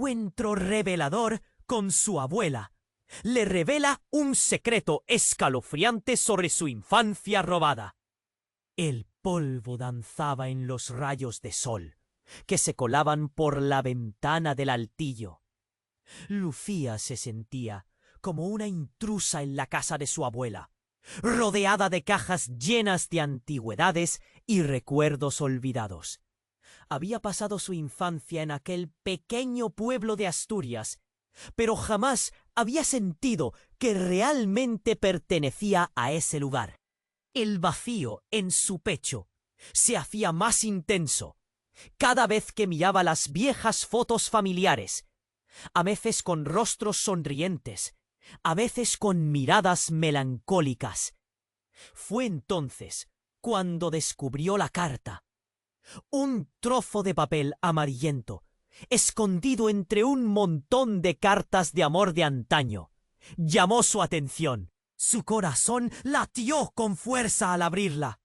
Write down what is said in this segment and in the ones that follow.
encuentro revelador con su abuela. Le revela un secreto escalofriante sobre su infancia robada. El polvo danzaba en los rayos de sol que se colaban por la ventana del altillo. Lucía se sentía como una intrusa en la casa de su abuela, rodeada de cajas llenas de antigüedades y recuerdos olvidados. Había pasado su infancia en aquel pequeño pueblo de Asturias, pero jamás había sentido que realmente pertenecía a ese lugar. El vacío en su pecho se hacía más intenso cada vez que miraba las viejas fotos familiares, a veces con rostros sonrientes, a veces con miradas melancólicas. Fue entonces cuando descubrió la carta, un trozo de papel amarillento, escondido entre un montón de cartas de amor de antaño. Llamó su atención. Su corazón latió con fuerza al abrirla.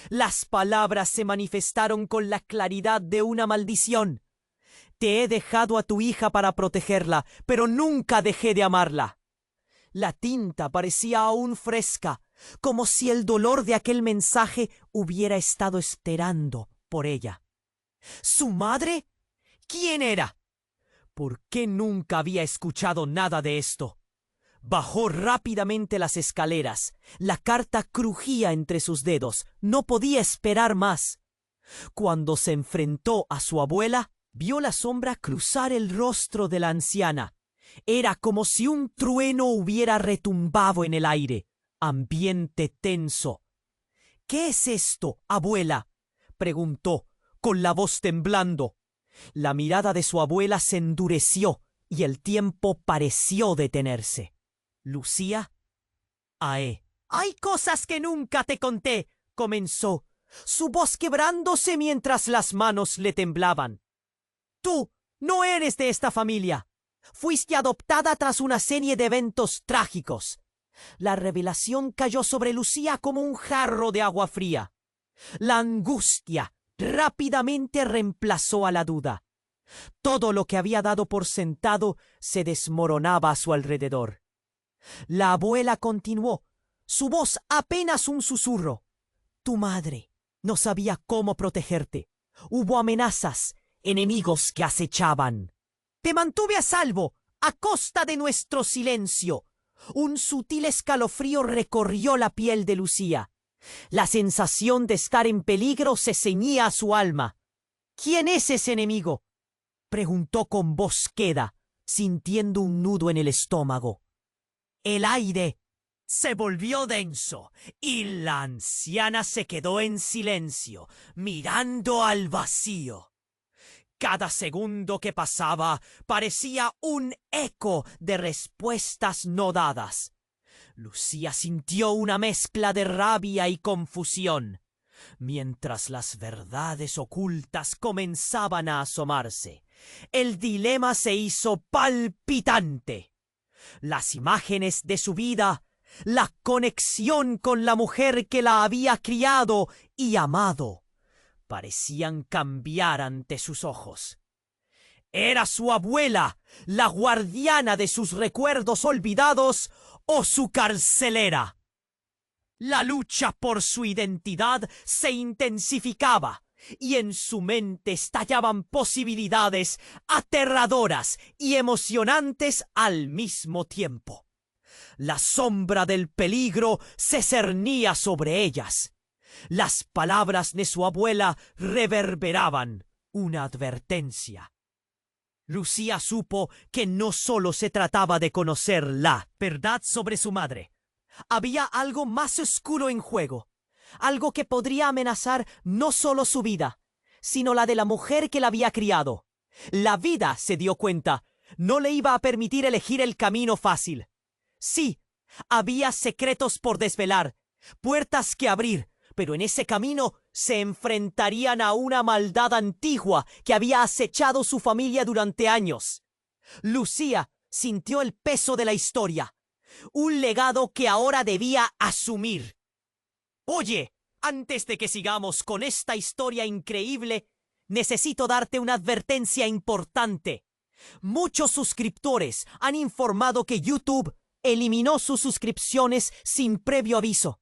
Las palabras se manifestaron con la claridad de una maldición. Te he dejado a tu hija para protegerla, pero nunca dejé de amarla. La tinta parecía aún fresca, como si el dolor de aquel mensaje hubiera estado esperando por ella. ¿Su madre? ¿Quién era? ¿Por qué nunca había escuchado nada de esto? Bajó rápidamente las escaleras. La carta crujía entre sus dedos. No podía esperar más. Cuando se enfrentó a su abuela, vio la sombra cruzar el rostro de la anciana. Era como si un trueno hubiera retumbado en el aire. Ambiente tenso. ¿Qué es esto, abuela?, preguntó, con la voz temblando. La mirada de su abuela se endureció y el tiempo pareció detenerse. Lucía, hay cosas que nunca te conté, comenzó, su voz quebrándose mientras las manos le temblaban. Tú no eres de esta familia. Fuiste adoptada tras una serie de eventos trágicos. La revelación cayó sobre Lucía como un jarro de agua fría. La angustia rápidamente reemplazó a la duda. Todo lo que había dado por sentado se desmoronaba a su alrededor. La abuela continuó, su voz apenas un susurro. Tu madre no sabía cómo protegerte. Hubo amenazas, enemigos que acechaban. Te mantuve a salvo, a costa de nuestro silencio. Un sutil escalofrío recorrió la piel de Lucía. La sensación de estar en peligro se ceñía a su alma. ¿Quién es ese enemigo?, preguntó con voz queda, sintiendo un nudo en el estómago. El aire se volvió denso y la anciana se quedó en silencio, mirando al vacío. Cada segundo que pasaba parecía un eco de respuestas no dadas. Lucía sintió una mezcla de rabia y confusión, mientras las verdades ocultas comenzaban a asomarse. El dilema se hizo palpitante. Las imágenes de su vida, la conexión con la mujer que la había criado y amado, parecían cambiar ante sus ojos. ¿Era su abuela la guardiana de sus recuerdos olvidados o su carcelera? La lucha por su identidad se intensificaba y en su mente estallaban posibilidades aterradoras y emocionantes al mismo tiempo. La sombra del peligro se cernía sobre ellas. Las palabras de su abuela reverberaban una advertencia. Lucía supo que no solo se trataba de conocer la verdad sobre su madre. Había algo más oscuro en juego, algo que podría amenazar no solo su vida, sino la de la mujer que la había criado. La vida, se dio cuenta, no le iba a permitir elegir el camino fácil. Sí, había secretos por desvelar, puertas que abrir, pero en ese camino se enfrentarían a una maldad antigua que había acechado su familia durante años. Lucía sintió el peso de la historia, un legado que ahora debía asumir. Oye, antes de que sigamos con esta historia increíble, necesito darte una advertencia importante. Muchos suscriptores han informado que YouTube eliminó sus suscripciones sin previo aviso.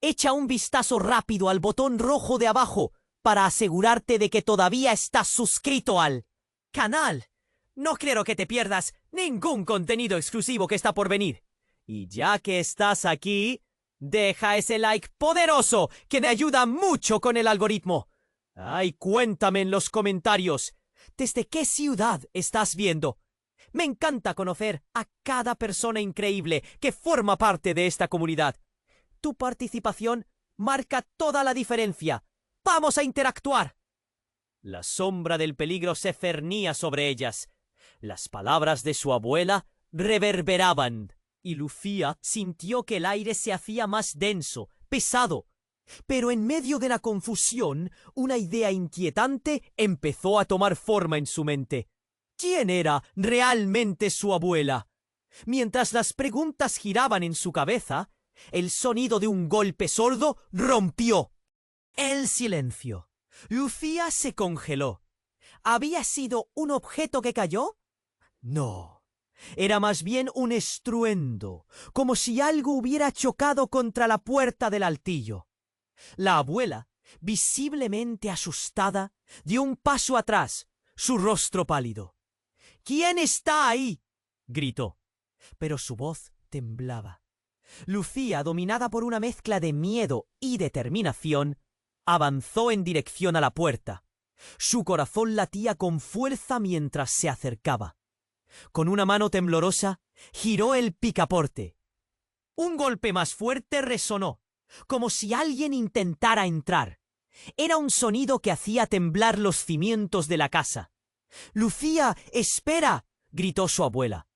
Echa un vistazo rápido al botón rojo de abajo para asegurarte de que todavía estás suscrito al canal. No quiero que te pierdas ningún contenido exclusivo que está por venir. Y ya que estás aquí, deja ese like poderoso que me ayuda mucho con el algoritmo. Ay, cuéntame en los comentarios, ¿desde qué ciudad estás viendo? Me encanta conocer a cada persona increíble que forma parte de esta comunidad. Tu participación marca toda la diferencia. ¡Vamos a interactuar! La sombra del peligro se cernía sobre ellas. Las palabras de su abuela reverberaban, y Lucía sintió que el aire se hacía más denso, pesado. Pero en medio de la confusión, una idea inquietante empezó a tomar forma en su mente. ¿Quién era realmente su abuela? Mientras las preguntas giraban en su cabeza, el sonido de un golpe sordo rompió el silencio. Lucía se congeló. ¿Había sido un objeto que cayó? No. Era más bien un estruendo, como si algo hubiera chocado contra la puerta del altillo. La abuela, visiblemente asustada, dio un paso atrás, su rostro pálido. —¿Quién está ahí? —gritó. Pero su voz temblaba. Lucía, dominada por una mezcla de miedo y determinación, avanzó en dirección a la puerta. Su corazón latía con fuerza mientras se acercaba. Con una mano temblorosa, giró el picaporte. Un golpe más fuerte resonó, como si alguien intentara entrar. Era un sonido que hacía temblar los cimientos de la casa. —¡Lucía, espera! —gritó su abuela.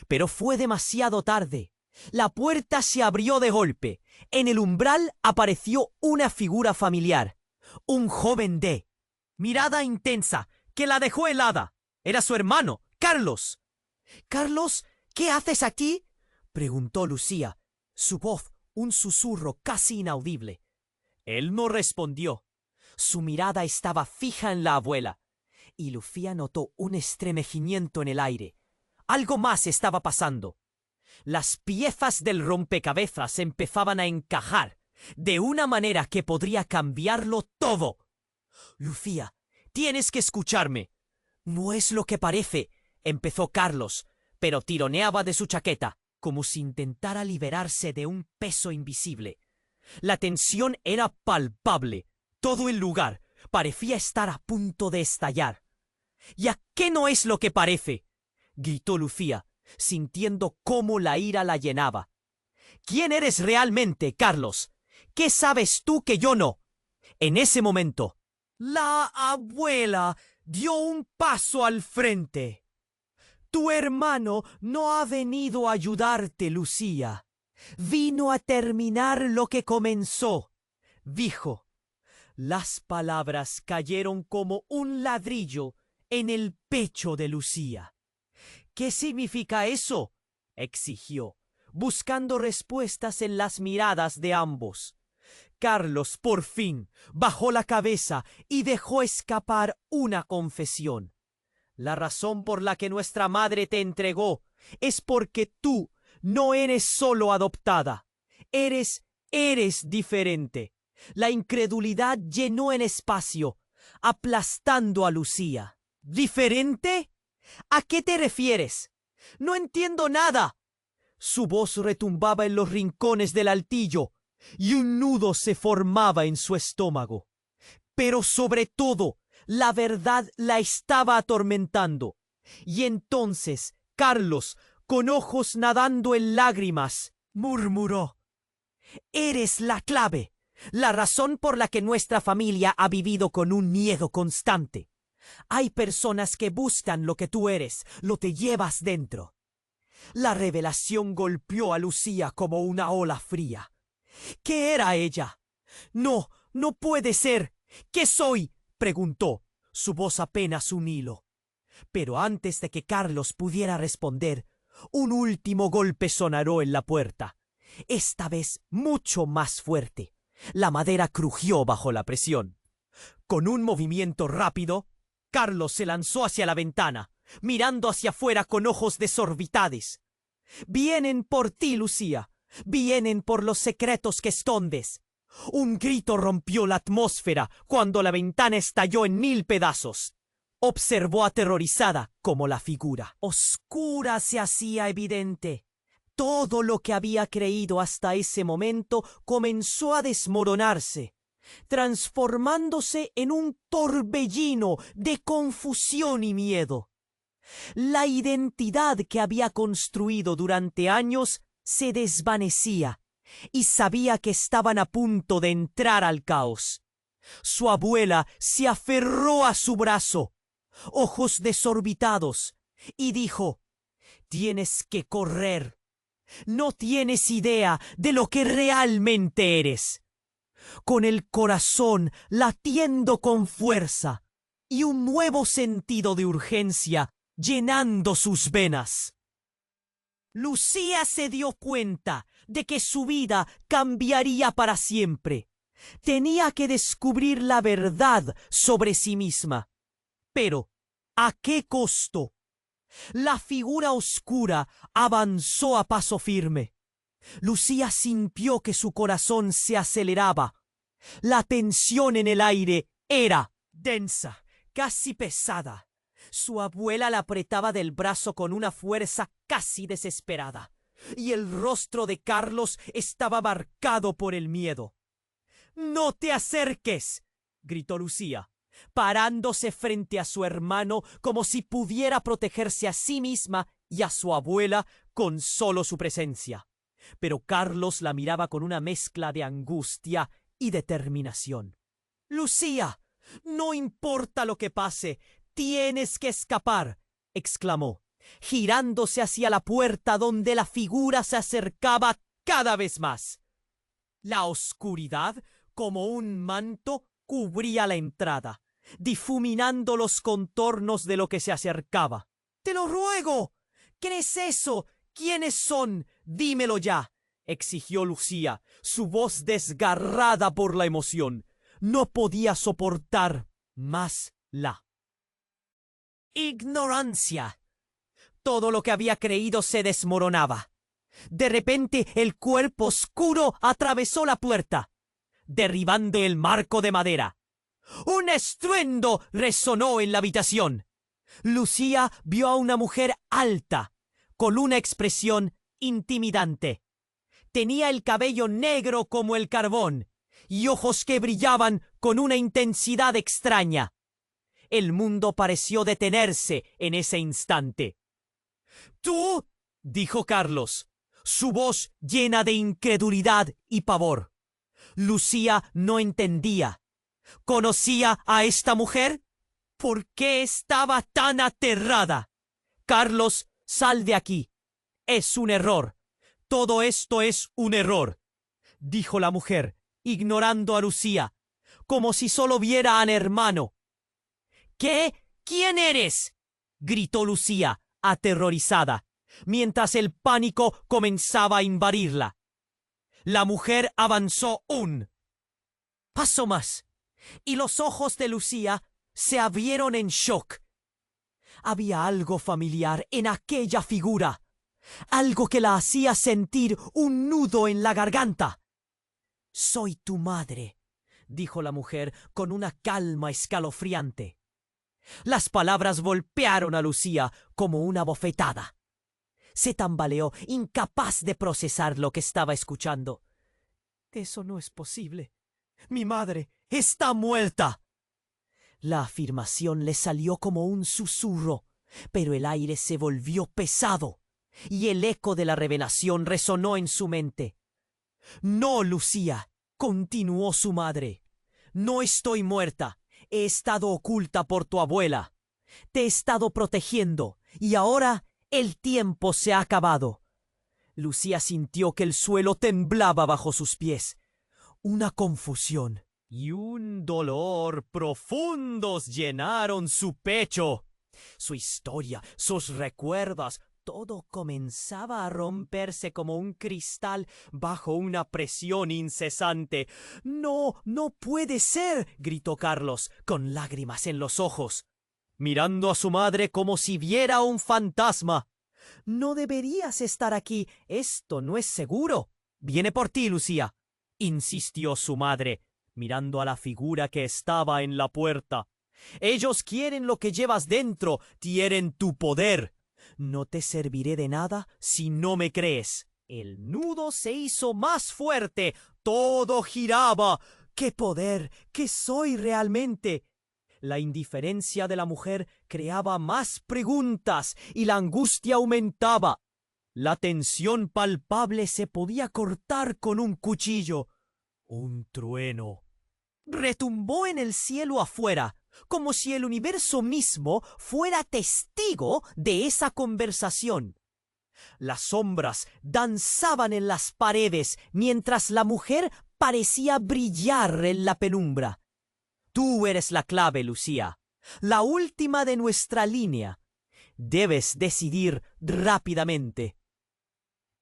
Pero fue demasiado tarde. La puerta se abrió de golpe. En el umbral apareció una figura familiar. Un joven de mirada intensa que la dejó helada. Era su hermano, Carlos. —Carlos, ¿qué haces aquí? —preguntó Lucía, su voz un susurro casi inaudible. Él no respondió. Su mirada estaba fija en la abuela, y Lucía notó un estremecimiento en el aire. Algo más estaba pasando. Las piezas del rompecabezas empezaban a encajar de una manera que podría cambiarlo todo. —Lucía, tienes que escucharme. —No es lo que parece —empezó Carlos, pero tironeaba de su chaqueta, como si intentara liberarse de un peso invisible. La tensión era palpable. Todo el lugar parecía estar a punto de estallar. —¿Y a qué no es lo que parece? —gritó Lucía, sintiendo cómo la ira la llenaba. —¿Quién eres realmente, Carlos? ¿Qué sabes tú que yo no? En ese momento, la abuela dio un paso al frente. —Tu hermano no ha venido a ayudarte, Lucía. Vino a terminar lo que comenzó —dijo. Las palabras cayeron como un ladrillo en el pecho de Lucía. —¿Qué significa eso? —exigió, buscando respuestas en las miradas de ambos. Carlos, por fin, bajó la cabeza y dejó escapar una confesión. La razón por la que nuestra madre te entregó es porque tú no eres solo adoptada. Eres diferente. La incredulidad llenó el espacio, aplastando a Lucía. ¿Diferente? ¿A qué te refieres? No entiendo nada. Su voz retumbaba en los rincones del altillo y un nudo se formaba en su estómago. Pero sobre todo, la verdad la estaba atormentando. Y entonces, Carlos, con ojos nadando en lágrimas, murmuró: «Eres la clave, la razón por la que nuestra familia ha vivido con un miedo constante. Hay personas que buscan lo que tú eres, lo te llevas dentro». La revelación golpeó a Lucía como una ola fría. ¿Qué era ella? No, no puede ser. ¿Qué soy?, preguntó, su voz apenas un hilo. Pero antes de que Carlos pudiera responder, un último golpe sonaró en la puerta, esta vez mucho más fuerte. La madera crujió bajo la presión. Con un movimiento rápido, Carlos se lanzó hacia la ventana, mirando hacia afuera con ojos desorbitados. «Vienen por ti, Lucía. Vienen por los secretos que escondes». Un grito rompió la atmósfera cuando la ventana estalló en 1000 pedazos. Observó aterrorizada cómo la figura oscura se hacía evidente. Todo lo que había creído hasta ese momento comenzó a desmoronarse, transformándose en un torbellino de confusión y miedo. La identidad que había construido durante años se desvanecía y sabía que estaban a punto de entrar al caos. Su abuela se aferró a su brazo, ojos desorbitados, y dijo: «Tienes que correr. No tienes idea de lo que realmente eres». Con el corazón latiendo con fuerza y un nuevo sentido de urgencia llenando sus venas, Lucía se dio cuenta de que su vida cambiaría para siempre. Tenía que descubrir la verdad sobre sí misma. Pero, ¿a qué costo? La figura oscura avanzó a paso firme. Lucía sintió que su corazón se aceleraba. La tensión en el aire era densa, casi pesada. Su abuela la apretaba del brazo con una fuerza casi desesperada, y el rostro de Carlos estaba marcado por el miedo. «¡No te acerques!», gritó Lucía, parándose frente a su hermano como si pudiera protegerse a sí misma y a su abuela con solo su presencia. Pero Carlos la miraba con una mezcla de angustia y determinación. «Lucía, no importa lo que pase, tienes que escapar», exclamó, girándose hacia la puerta donde la figura se acercaba cada vez más. La oscuridad, como un manto, cubría la entrada, difuminando los contornos de lo que se acercaba. «¡Te lo ruego! ¿Qué es eso? ¿Quiénes son? Dímelo ya», exigió Lucía, su voz desgarrada por la emoción. No podía soportar más la ignorancia. Todo lo que había creído se desmoronaba. De repente el cuerpo oscuro atravesó la puerta, derribando el marco de madera. Un estruendo resonó en la habitación. Lucía vio a una mujer alta, con una expresión intimidante. Tenía el cabello negro como el carbón y ojos que brillaban con una intensidad extraña. El mundo pareció detenerse en ese instante. «¿Tú?», dijo Carlos, su voz llena de incredulidad y pavor. Lucía no entendía. ¿Conocía a esta mujer? ¿Por qué estaba tan aterrada? «Carlos, sal de aquí. Es un error. Todo esto es un error», dijo la mujer, ignorando a Lucía, como si solo viera al hermano. «¿Qué? ¿Quién eres?», gritó Lucía, aterrorizada, mientras el pánico comenzaba a invadirla. La mujer avanzó un paso más, y los ojos de Lucía se abrieron en shock. Había algo familiar en aquella figura, algo que la hacía sentir un nudo en la garganta. «Soy tu madre», dijo la mujer con una calma escalofriante. Las palabras golpearon a Lucía como una bofetada. Se tambaleó, incapaz de procesar lo que estaba escuchando. «Eso no es posible. Mi madre está muerta». La afirmación le salió como un susurro, pero el aire se volvió pesado y el eco de la revelación resonó en su mente. «No, Lucía», continuó su madre. «No estoy muerta. He estado oculta por tu abuela. Te he estado protegiendo y ahora el tiempo se ha acabado». Lucía sintió que el suelo temblaba bajo sus pies. Una confusión y un dolor profundos llenaron su pecho. Su historia, sus recuerdos, todo comenzaba a romperse como un cristal bajo una presión incesante. «No, no puede ser», gritó Carlos, con lágrimas en los ojos. mirando a su madre como si viera un fantasma. «No deberías estar aquí. Esto no es seguro». «Viene por ti, Lucía», insistió su madre, mirando a la figura que estaba en la puerta. «Ellos quieren lo que llevas dentro, quieren tu poder. No te serviré de nada si no me crees». El nudo se hizo más fuerte, todo giraba. ¡Qué poder! ¿Qué soy realmente? La indiferencia de la mujer creaba más preguntas y la angustia aumentaba. La tensión palpable se podía cortar con un cuchillo. Un trueno retumbó en el cielo afuera, como si el universo mismo fuera testigo de esa conversación. Las sombras danzaban en las paredes mientras la mujer parecía brillar en la penumbra. Tú eres la clave, Lucía, la última de nuestra línea. Debes decidir rápidamente.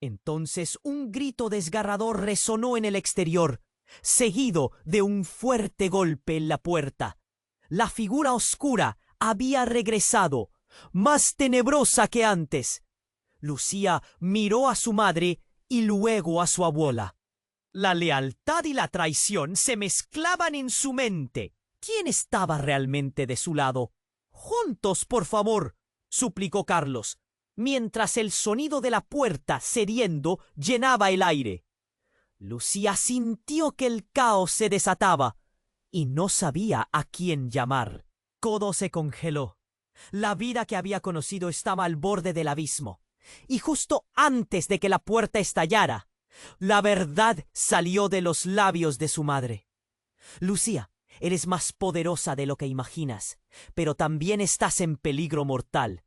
Entonces un grito desgarrador resonó en el exterior, seguido de un fuerte golpe en la puerta. La figura oscura había regresado, más tenebrosa que antes. Lucía miró a su madre y luego a su abuela. La lealtad y la traición se mezclaban en su mente. ¿Quién estaba realmente de su lado? «Juntos, por favor», suplicó Carlos, mientras el sonido de la puerta cediendo llenaba el aire. Lucía sintió que el caos se desataba y no sabía a quién llamar. Todo se congeló. La vida que había conocido estaba al borde del abismo. Y justo antes de que la puerta estallara, la verdad salió de los labios de su madre. «Lucía, eres más poderosa de lo que imaginas, pero también estás en peligro mortal.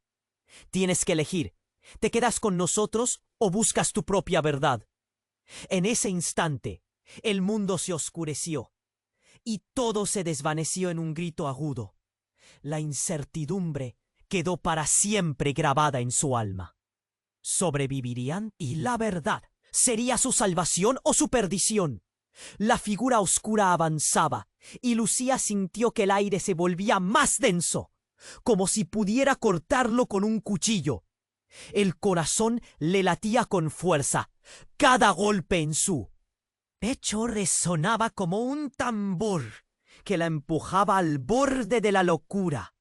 Tienes que elegir. ¿Te quedas con nosotros o buscas tu propia verdad?» En ese instante, el mundo se oscureció y todo se desvaneció en un grito agudo. La incertidumbre quedó para siempre grabada en su alma. ¿Sobrevivirían? ¿Y la verdad sería su salvación o su perdición? La figura oscura avanzaba y Lucía sintió que el aire se volvía más denso, como si pudiera cortarlo con un cuchillo. El corazón le latía con fuerza. Cada golpe en su pecho resonaba como un tambor que la empujaba al borde de la locura.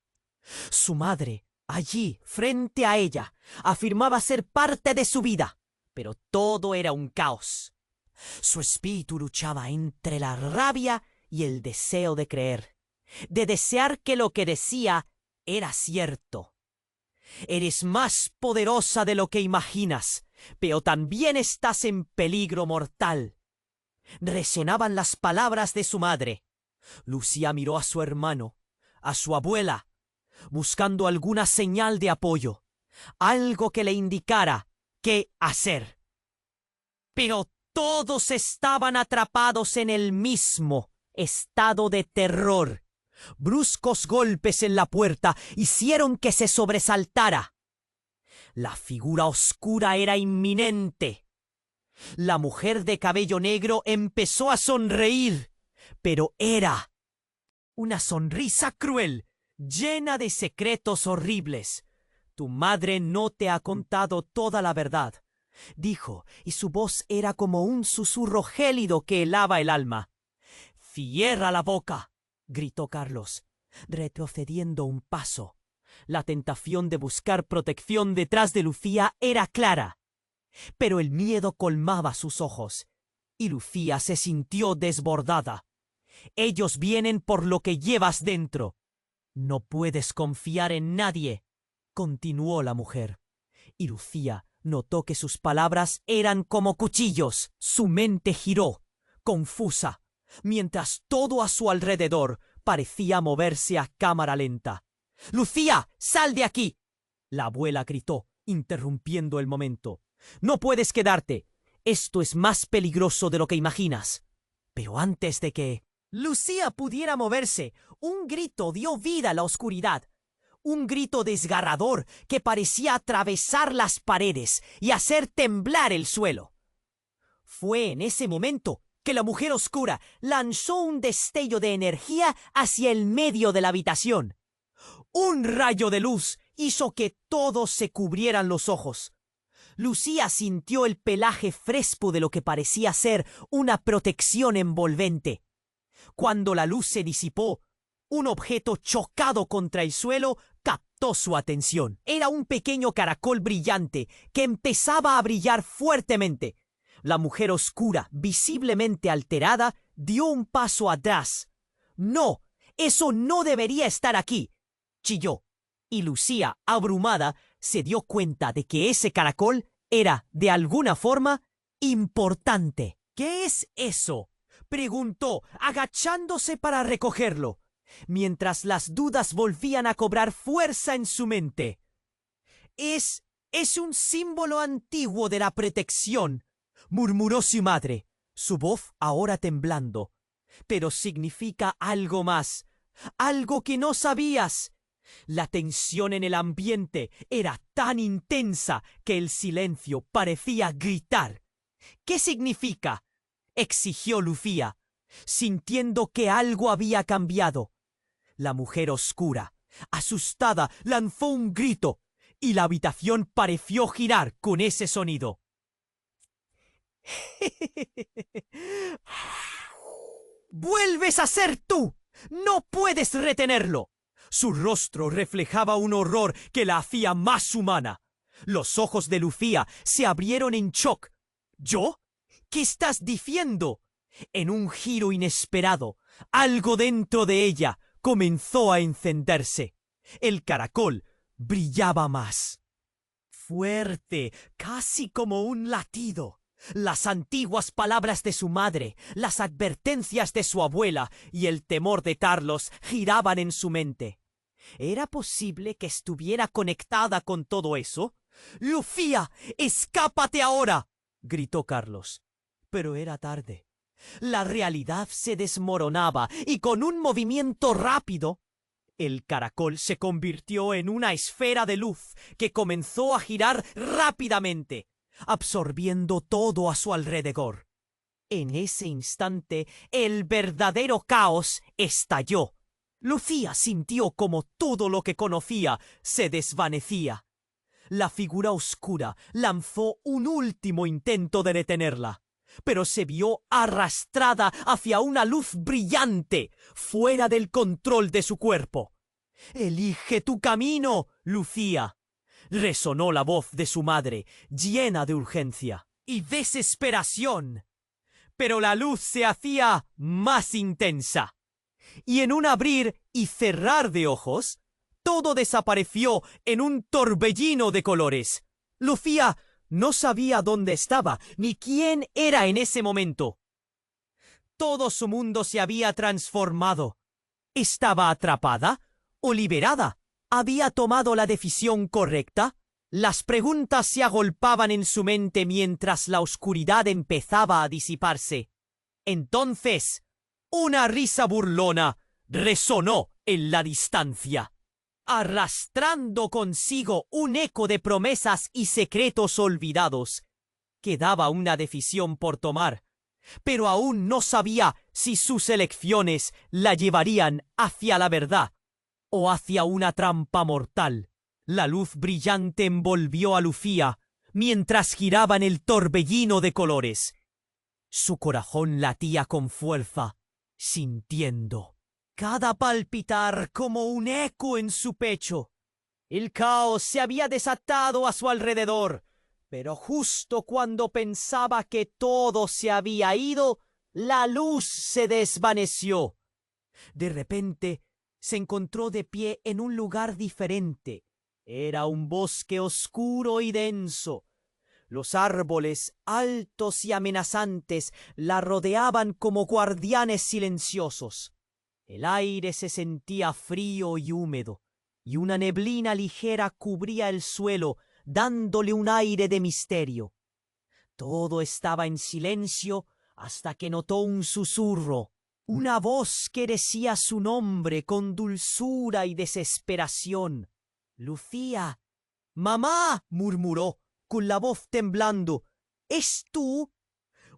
Su madre, allí, frente a ella, afirmaba ser parte de su vida, pero todo era un caos. Su espíritu luchaba entre la rabia y el deseo de creer, de desear que lo que decía era cierto. «Eres más poderosa de lo que imaginas, pero también estás en peligro mortal». Resonaban las palabras de su madre. Lucía miró a su hermano, a su abuela, buscando alguna señal de apoyo, algo que le indicara qué hacer. Pero todos estaban atrapados en el mismo estado de terror. Bruscos golpes en la puerta hicieron que se sobresaltara. La figura oscura era inminente. La mujer de cabello negro empezó a sonreír, pero era una sonrisa cruel, llena de secretos horribles. «Tu madre no te ha contado toda la verdad», dijo, y su voz era como un susurro gélido que helaba el alma. «Cierra la boca», gritó Carlos, retrocediendo un paso. La tentación de buscar protección detrás de Lucía era clara, pero el miedo colmaba sus ojos, y Lucía se sintió desbordada. «Ellos vienen por lo que llevas dentro. No puedes confiar en nadie», continuó la mujer, y Lucía notó que sus palabras eran como cuchillos. Su mente giró, confusa, mientras todo a su alrededor parecía moverse a cámara lenta. «Lucía, sal de aquí», la abuela gritó, interrumpiendo el momento. «No puedes quedarte. Esto es más peligroso de lo que imaginas». Pero antes de que Lucía pudiera moverse, un grito dio vida a la oscuridad. Un grito desgarrador que parecía atravesar las paredes y hacer temblar el suelo. Fue en ese momento que la mujer oscura lanzó un destello de energía hacia el medio de la habitación. Un rayo de luz hizo que todos se cubrieran los ojos. Lucía sintió el pelaje fresco de lo que parecía ser una protección envolvente. Cuando la luz se disipó, un objeto chocado contra el suelo captó su atención. Era un pequeño caracol brillante que empezaba a brillar fuertemente. La mujer oscura, visiblemente alterada, dio un paso atrás. «¡No! ¡Eso no debería estar aquí!», chilló. Y Lucía, abrumada, se dio cuenta de que ese caracol era, de alguna forma, importante. «¿Qué es eso?», preguntó, agachándose para recogerlo, mientras las dudas volvían a cobrar fuerza en su mente. Es un símbolo antiguo de la protección», murmuró su madre, su voz ahora temblando. «Pero significa algo más, algo que no sabías». La tensión en el ambiente era tan intensa que el silencio parecía gritar. «¿Qué significa?», exigió Lucía, sintiendo que algo había cambiado. La mujer oscura, asustada, lanzó un grito, y la habitación pareció girar con ese sonido. «¡Vuelves a ser tú! ¡No puedes retenerlo!». Su rostro reflejaba un horror que la hacía más humana. Los ojos de Lucía se abrieron en shock. «¿Yo? ¿Qué estás diciendo?». En un giro inesperado, algo dentro de ella comenzó a encenderse. El caracol brillaba más. Fuerte, casi como un latido. Las antiguas palabras de su madre, las advertencias de su abuela y el temor de Carlos giraban en su mente. ¿Era posible que estuviera conectada con todo eso? «¡Lucía, escápate ahora!», gritó Carlos. Pero era tarde. La realidad se desmoronaba y con un movimiento rápido, el caracol se convirtió en una esfera de luz que comenzó a girar rápidamente, absorbiendo todo a su alrededor. En ese instante, el verdadero caos estalló. Lucía sintió como todo lo que conocía se desvanecía. La figura oscura lanzó un último intento de detenerla, pero se vio arrastrada hacia una luz brillante, fuera del control de su cuerpo. «Elige tu camino, Lucía», resonó la voz de su madre, llena de urgencia y desesperación. Pero la luz se hacía más intensa, y en un abrir y cerrar de ojos, todo desapareció en un torbellino de colores. Lucía no sabía dónde estaba, ni quién era en ese momento. Todo su mundo se había transformado. ¿Estaba atrapada o liberada? ¿Había tomado la decisión correcta? Las preguntas se agolpaban en su mente mientras la oscuridad empezaba a disiparse. Entonces, una risa burlona resonó en la distancia, arrastrando consigo un eco de promesas y secretos olvidados. Quedaba una decisión por tomar, pero aún no sabía si sus elecciones la llevarían hacia la verdad o hacia una trampa mortal. La luz brillante envolvió a Lucía mientras giraba en el torbellino de colores. Su corazón latía con fuerza, sintiendo cada palpitar como un eco en su pecho. El caos se había desatado a su alrededor, pero justo cuando pensaba que todo se había ido, la luz se desvaneció. De repente, se encontró de pie en un lugar diferente. Era un bosque oscuro y denso. Los árboles, altos y amenazantes, la rodeaban como guardianes silenciosos. El aire se sentía frío y húmedo, y una neblina ligera cubría el suelo, dándole un aire de misterio. Todo estaba en silencio hasta que notó un susurro, una voz que decía su nombre con dulzura y desesperación. «Lucía». «¡Mamá!», murmuró, con la voz temblando. «¿Es tú?».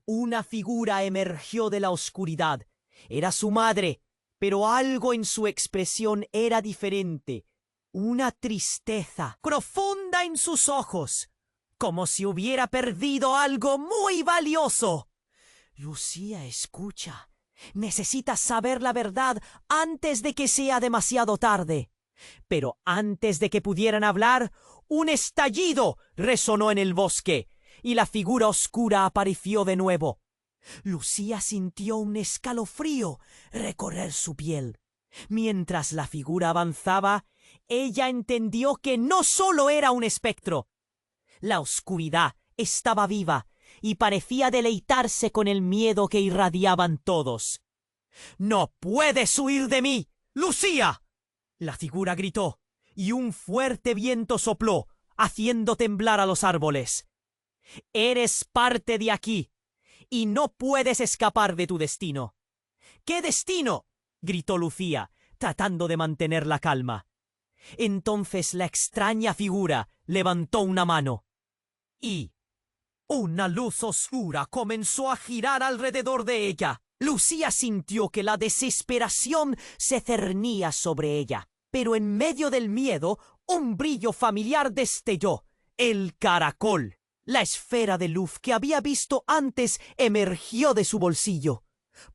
Una figura emergió de la oscuridad. Era su madre, pero algo en su expresión era diferente. una tristeza profunda en sus ojos, como si hubiera perdido algo muy valioso. Lucía, escucha. Necesitas saber la verdad antes de que sea demasiado tarde. Pero antes de que pudieran hablar, un estallido resonó en el bosque, y la figura oscura apareció de nuevo. Lucía sintió un escalofrío recorrer su piel. Mientras la figura avanzaba, ella entendió que no solo era un espectro. La oscuridad estaba viva y parecía deleitarse con el miedo que irradiaban todos. «¡No puedes huir de mí, Lucía!», la figura gritó, y un fuerte viento sopló, haciendo temblar a los árboles. «Eres parte de aquí, y no puedes escapar de tu destino». «¿Qué destino?», gritó Lucía, tratando de mantener la calma. Entonces la extraña figura levantó una mano, y una luz oscura comenzó a girar alrededor de ella. Lucía sintió que la desesperación se cernía sobre ella, pero en medio del miedo, un brillo familiar destelló. El caracol. La esfera de luz que había visto antes emergió de su bolsillo,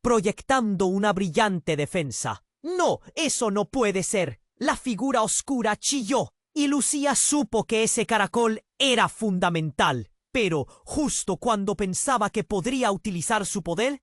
proyectando una brillante defensa. «¡No, eso no puede ser!», la figura oscura chilló, y Lucía supo que ese caracol era fundamental. Pero, justo cuando pensaba que podría utilizar su poder,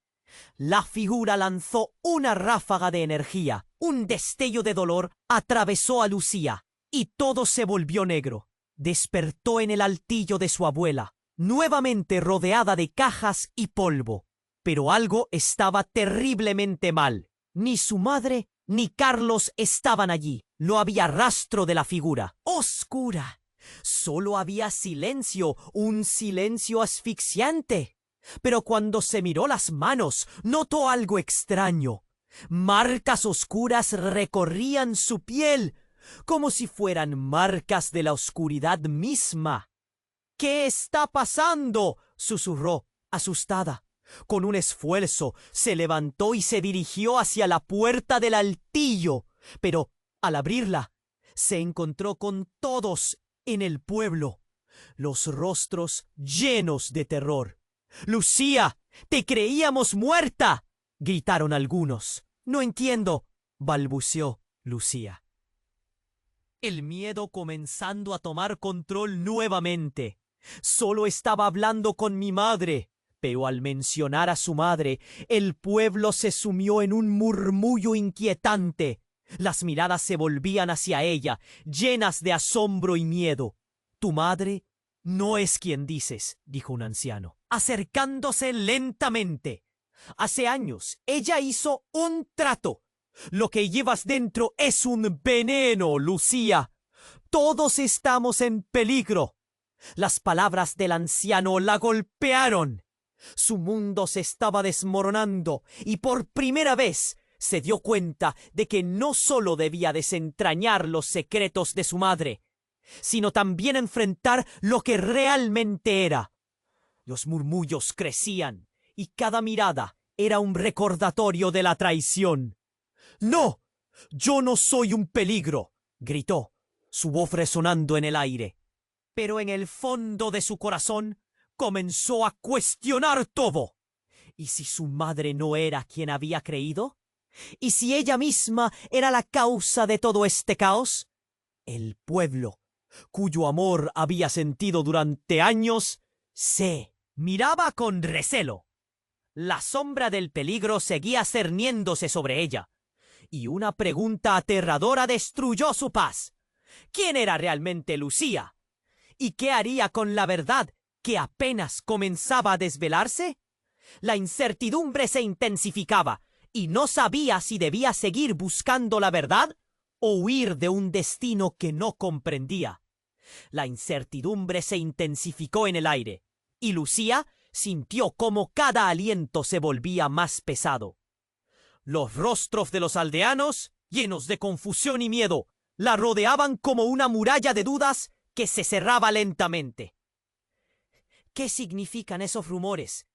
la figura lanzó una ráfaga de energía. Un destello de dolor atravesó a Lucía, y todo se volvió negro. Despertó en el altillo de su abuela, nuevamente rodeada de cajas y polvo. Pero algo estaba terriblemente mal. Ni su madre ni Carlos estaban allí. No había rastro de la figura. Oscura. Solo había silencio, un silencio asfixiante. Pero cuando se miró las manos, notó algo extraño. Marcas oscuras recorrían su piel, como si fueran marcas de la oscuridad misma. «¿Qué está pasando?», susurró, asustada. Con un esfuerzo, se levantó y se dirigió hacia la puerta del altillo. Pero, al abrirla, se encontró con todos en el pueblo, los rostros llenos de terror. «¡Lucía, te creíamos muerta!», gritaron algunos. «No entiendo», balbuceó Lucía. El miedo comenzando a tomar control nuevamente. «Solo estaba hablando con mi madre». Pero al mencionar a su madre, el pueblo se sumió en un murmullo inquietante. Las miradas se volvían hacia ella, llenas de asombro y miedo. «Tu madre no es quien dices», dijo un anciano, acercándose lentamente. «Hace años ella hizo un trato. Lo que llevas dentro es un veneno, Lucía. Todos estamos en peligro». Las palabras del anciano la golpearon. Su mundo se estaba desmoronando y por primera vez se dio cuenta de que no solo debía desentrañar los secretos de su madre, sino también enfrentar lo que realmente era. Los murmullos crecían y cada mirada era un recordatorio de la traición. «¡No! ¡Yo no soy un peligro!», gritó, su voz resonando en el aire. Pero en el fondo de su corazón comenzó a cuestionar todo. ¿Y si su madre no era quien había creído? ¿Y si ella misma era la causa de todo este caos? El pueblo, cuyo amor había sentido durante años, se miraba con recelo. La sombra del peligro seguía cerniéndose sobre ella, y una pregunta aterradora destruyó su paz. ¿Quién era realmente Lucía? ¿Y qué haría con la verdad que apenas comenzaba a desvelarse? La incertidumbre se intensificaba, y no sabía si debía seguir buscando la verdad o huir de un destino que no comprendía. La incertidumbre se intensificó en el aire, y Lucía sintió como cada aliento se volvía más pesado. Los rostros de los aldeanos, llenos de confusión y miedo, la rodeaban como una muralla de dudas que se cerraba lentamente. ¿Qué significan esos rumores?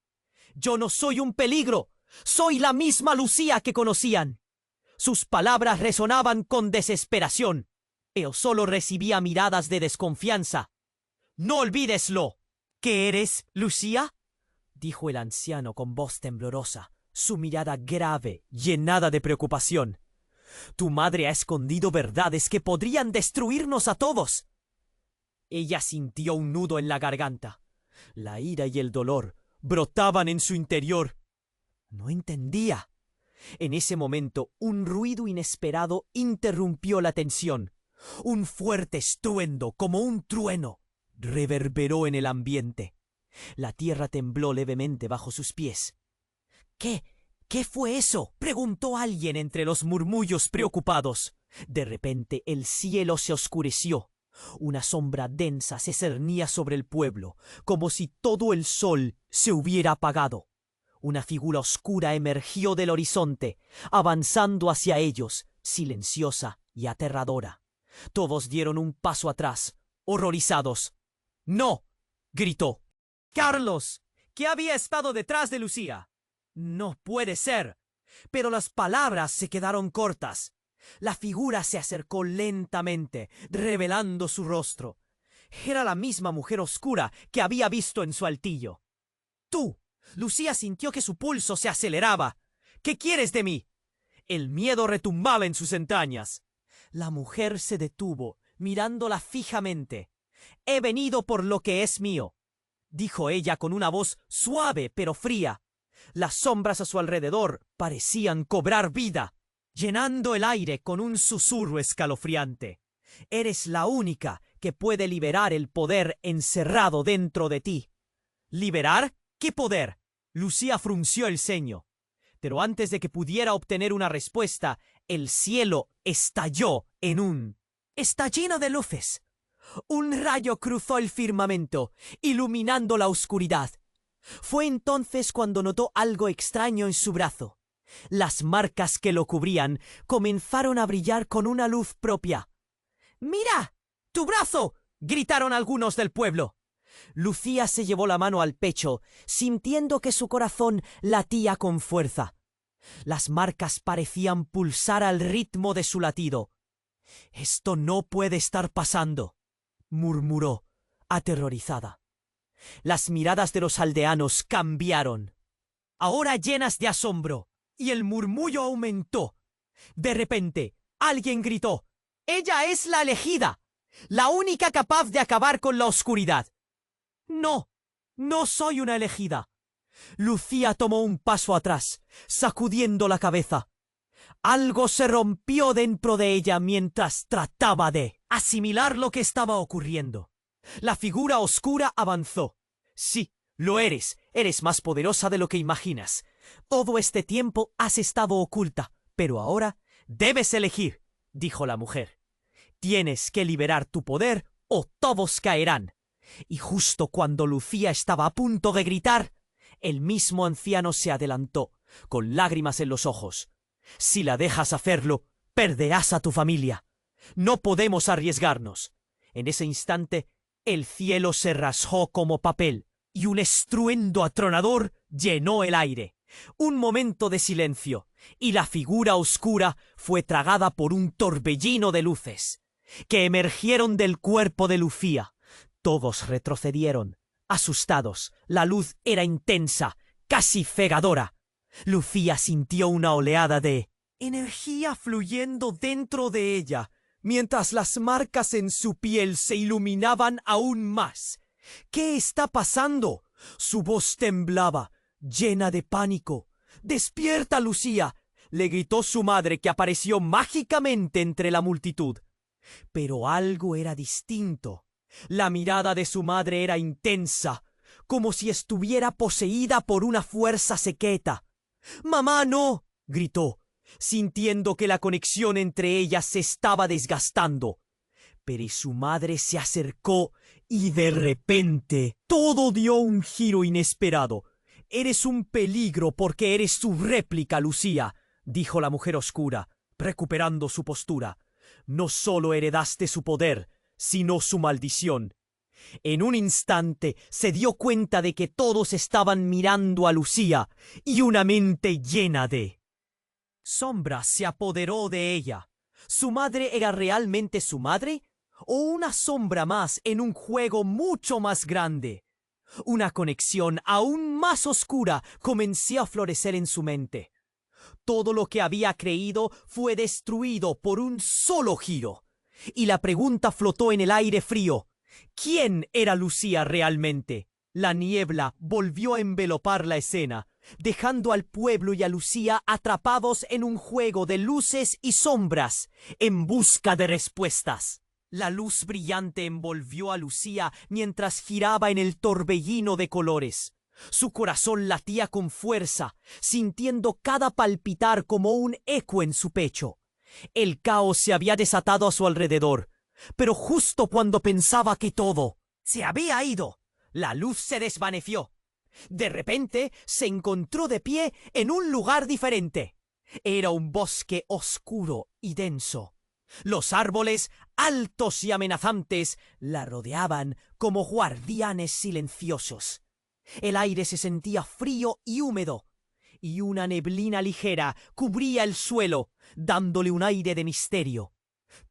Yo no soy un peligro. Soy la misma Lucía que conocían. Sus palabras resonaban con desesperación. Yo solo recibía miradas de desconfianza. ¡No olvideslo! ¿Qué eres, Lucía?, dijo el anciano con voz temblorosa, su mirada grave, llenada de preocupación. Tu madre ha escondido verdades que podrían destruirnos a todos. Ella sintió un nudo en la garganta. La ira y el dolor brotaban en su interior. No entendía. En ese momento, un ruido inesperado interrumpió la tensión. Un fuerte estruendo, como un trueno, reverberó en el ambiente. La tierra tembló levemente bajo sus pies. ¿Qué fue eso?, preguntó alguien entre los murmullos preocupados. De repente el cielo se oscureció. Una sombra densa se cernía sobre el pueblo, como si todo el sol se hubiera apagado. Una figura oscura emergió del horizonte, avanzando hacia ellos, silenciosa y aterradora. Todos dieron un paso atrás, horrorizados. ¡No!, gritó. «Carlos, ¿qué había estado detrás de Lucía?» «No puede ser». Pero las palabras se quedaron cortas. La figura se acercó lentamente, revelando su rostro. Era la misma mujer oscura que había visto en su altillo. «Tú». Lucía sintió que su pulso se aceleraba. «¿Qué quieres de mí?» El miedo retumbaba en sus entrañas. La mujer se detuvo, mirándola fijamente. «He venido por lo que es mío», dijo ella con una voz suave pero fría. Las sombras a su alrededor parecían cobrar vida, llenando el aire con un susurro escalofriante. «Eres la única que puede liberar el poder encerrado dentro de ti». «¿Liberar? ¿Qué poder?». Lucía frunció el ceño. Pero antes de que pudiera obtener una respuesta, el cielo estalló en un estallido de luces. Un rayo cruzó el firmamento, iluminando la oscuridad. Fue entonces cuando notó algo extraño en su brazo. Las marcas que lo cubrían comenzaron a brillar con una luz propia. «¡Mira! ¡Tu brazo!», gritaron algunos del pueblo. Lucía se llevó la mano al pecho, sintiendo que su corazón latía con fuerza. Las marcas parecían pulsar al ritmo de su latido. «Esto no puede estar pasando», murmuró, aterrorizada. Las miradas de los aldeanos cambiaron, ahora llenas de asombro, y el murmullo aumentó. De repente, alguien gritó: «¡Ella es la elegida! ¡La única capaz de acabar con la oscuridad!». «No, no soy una elegida». Lucía tomó un paso atrás, sacudiendo la cabeza. Algo se rompió dentro de ella mientras trataba de asimilar lo que estaba ocurriendo. La figura oscura avanzó. «Sí, lo eres. Eres más poderosa de lo que imaginas. Todo este tiempo has estado oculta, pero ahora debes elegir», dijo la mujer. «Tienes que liberar tu poder o todos caerán». Y justo cuando Lucía estaba a punto de gritar, el mismo anciano se adelantó, con lágrimas en los ojos. «Si la dejas hacerlo, perderás a tu familia. No podemos arriesgarnos». En ese instante, el cielo se rasgó como papel y un estruendo atronador llenó el aire. Un momento de silencio, y la figura oscura fue tragada por un torbellino de luces, que emergieron del cuerpo de Lucía. Todos retrocedieron, asustados. La luz era intensa, casi cegadora. Lucía sintió una oleada de energía fluyendo dentro de ella, mientras las marcas en su piel se iluminaban aún más. «¿Qué está pasando?». Su voz temblaba, llena de pánico. «¡Despierta, Lucía!», le gritó su madre, que apareció mágicamente entre la multitud. Pero algo era distinto. La mirada de su madre era intensa, como si estuviera poseída por una fuerza secreta. «¡Mamá, no!», gritó, sintiendo que la conexión entre ellas se estaba desgastando. Pero su madre se acercó y de repente todo dio un giro inesperado. «Eres un peligro porque eres su réplica, Lucía», dijo la mujer oscura, recuperando su postura. «No solo heredaste su poder, sino su maldición». En un instante se dio cuenta de que todos estaban mirando a Lucía, y una mente llena de sombra se apoderó de ella. ¿Su madre era realmente su madre? ¿O una sombra más en un juego mucho más grande? Una conexión aún más oscura comenzó a florecer en su mente. Todo lo que había creído fue destruido por un solo giro. Y la pregunta flotó en el aire frío. ¿Quién era Lucía realmente? La niebla volvió a envelopar la escena, dejando al pueblo y a Lucía atrapados en un juego de luces y sombras, en busca de respuestas. La luz brillante envolvió a Lucía mientras giraba en el torbellino de colores. Su corazón latía con fuerza, sintiendo cada palpitar como un eco en su pecho. El caos se había desatado a su alrededor, pero justo cuando pensaba que todo se había ido, la luz se desvaneció. De repente se encontró de pie en un lugar diferente. Era un bosque oscuro y denso. Los árboles, altos y amenazantes, la rodeaban como guardianes silenciosos. El aire se sentía frío y húmedo, y una neblina ligera cubría el suelo, dándole un aire de misterio.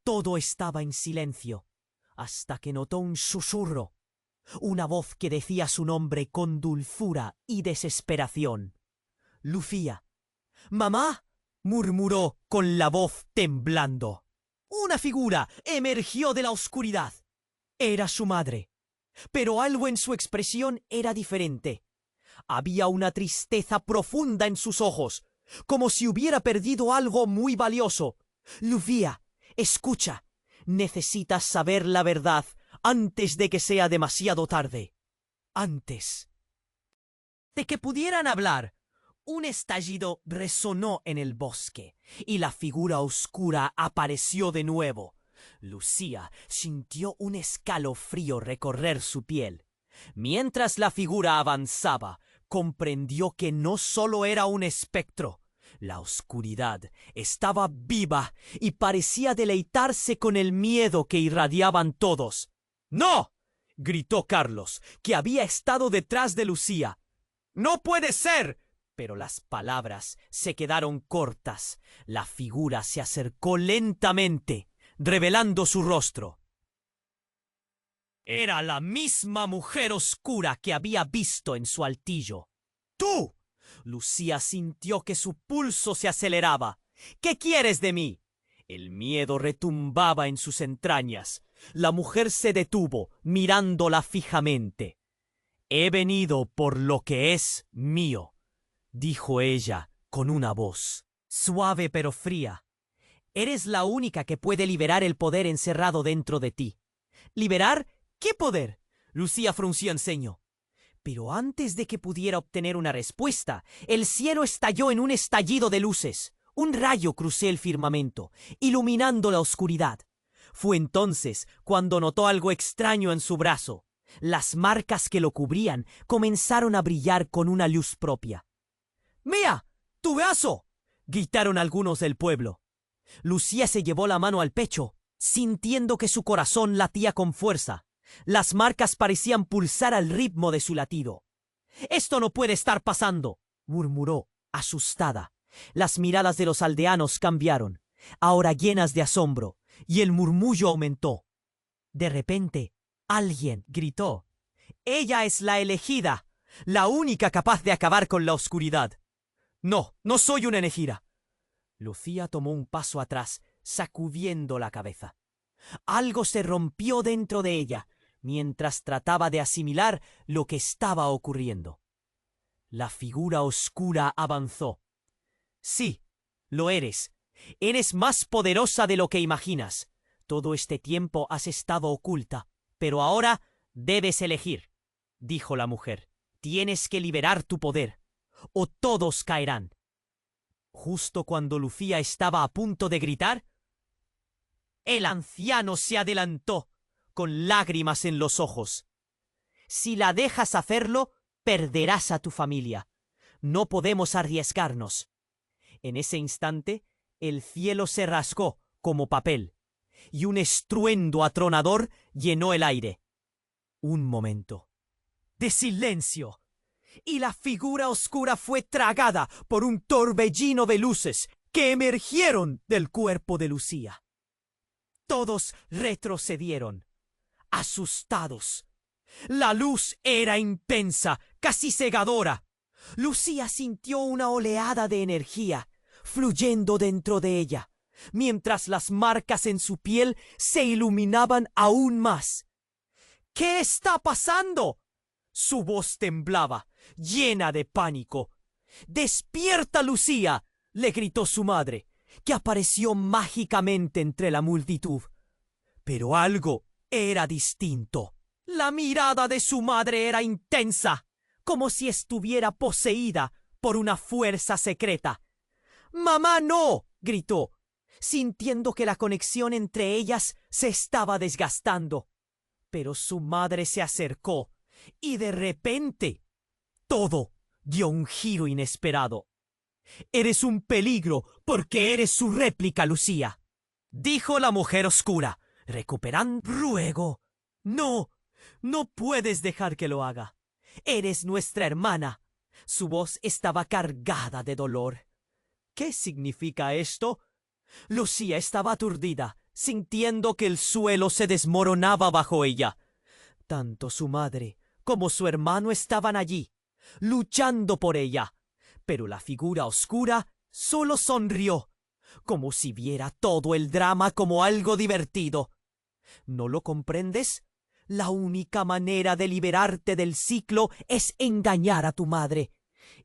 Todo estaba en silencio, hasta que notó un susurro, una voz que decía su nombre con dulzura y desesperación. «Lucía». «¡Mamá!», murmuró con la voz temblando. Una figura emergió de la oscuridad. Era su madre. Pero algo en su expresión era diferente. Había una tristeza profunda en sus ojos, como si hubiera perdido algo muy valioso. «Lucía, escucha. Necesitas saber la verdad antes de que sea demasiado tarde. Antes de que pudieran hablar». Un estallido resonó en el bosque, y la figura oscura apareció de nuevo. Lucía sintió un escalofrío recorrer su piel. Mientras la figura avanzaba, comprendió que no solo era un espectro. La oscuridad estaba viva y parecía deleitarse con el miedo que irradiaban todos. «¡No!», gritó Carlos, que había estado detrás de Lucía. «¡No puede ser!». Pero las palabras se quedaron cortas. La figura se acercó lentamente, revelando su rostro. Era la misma mujer oscura que había visto en su altillo. «¡Tú!». Lucía sintió que su pulso se aceleraba. «¿Qué quieres de mí?». El miedo retumbaba en sus entrañas. La mujer se detuvo, mirándola fijamente. «He venido por lo que es mío», dijo ella con una voz suave pero fría. «Eres la única que puede liberar el poder encerrado dentro de ti». «¿Liberar? ¿Qué poder?». Lucía frunció el ceño. Pero antes de que pudiera obtener una respuesta, el cielo estalló en un estallido de luces. Un rayo cruzó el firmamento, iluminando la oscuridad. Fue entonces cuando notó algo extraño en su brazo. Las marcas que lo cubrían comenzaron a brillar con una luz propia. «¡Mira! ¡Tu brazo!», gritaron algunos del pueblo. Lucía se llevó la mano al pecho, sintiendo que su corazón latía con fuerza. Las marcas parecían pulsar al ritmo de su latido. «¡Esto no puede estar pasando!», murmuró, asustada. Las miradas de los aldeanos cambiaron, ahora llenas de asombro, y el murmullo aumentó. De repente, alguien gritó: «¡Ella es la elegida! ¡La única capaz de acabar con la oscuridad!». «No, no soy una elegida». Lucía tomó un paso atrás, sacudiendo la cabeza. Algo se rompió dentro de ella, mientras trataba de asimilar lo que estaba ocurriendo. La figura oscura avanzó. «Sí, lo eres. Eres más poderosa de lo que imaginas. Todo este tiempo has estado oculta, pero ahora debes elegir», dijo la mujer. «Tienes que liberar tu poder, o todos caerán». Justo cuando Lucía estaba a punto de gritar, el anciano se adelantó, con lágrimas en los ojos. «Si la dejas hacerlo, perderás a tu familia. No podemos arriesgarnos». En ese instante, el cielo se rasgó como papel, y un estruendo atronador llenó el aire. Un momento de silencio, y la figura oscura fue tragada por un torbellino de luces que emergieron del cuerpo de Lucía. Todos retrocedieron, asustados. La luz era intensa, casi cegadora. Lucía sintió una oleada de energía fluyendo dentro de ella, mientras las marcas en su piel se iluminaban aún más. ¿Qué está pasando? Su voz temblaba, llena de pánico. ¡Despierta, Lucía!, le gritó su madre, que apareció mágicamente entre la multitud. Pero algo era distinto. La mirada de su madre era intensa, como si estuviera poseída por una fuerza secreta. «¡Mamá, no!», gritó, sintiendo que la conexión entre ellas se estaba desgastando. Pero su madre se acercó y de repente todo dio un giro inesperado. «Eres un peligro porque eres su réplica, Lucía», dijo la mujer oscura, recuperando. «Ruego, no, no puedes dejar que lo haga. Eres nuestra hermana». Su voz estaba cargada de dolor. «¿Qué significa esto?». Lucía estaba aturdida, sintiendo que el suelo se desmoronaba bajo ella. Tanto su madre como su hermano estaban allí, luchando por ella. Pero la figura oscura solo sonrió, como si viera todo el drama como algo divertido. ¿No lo comprendes? La única manera de liberarte del ciclo es engañar a tu madre.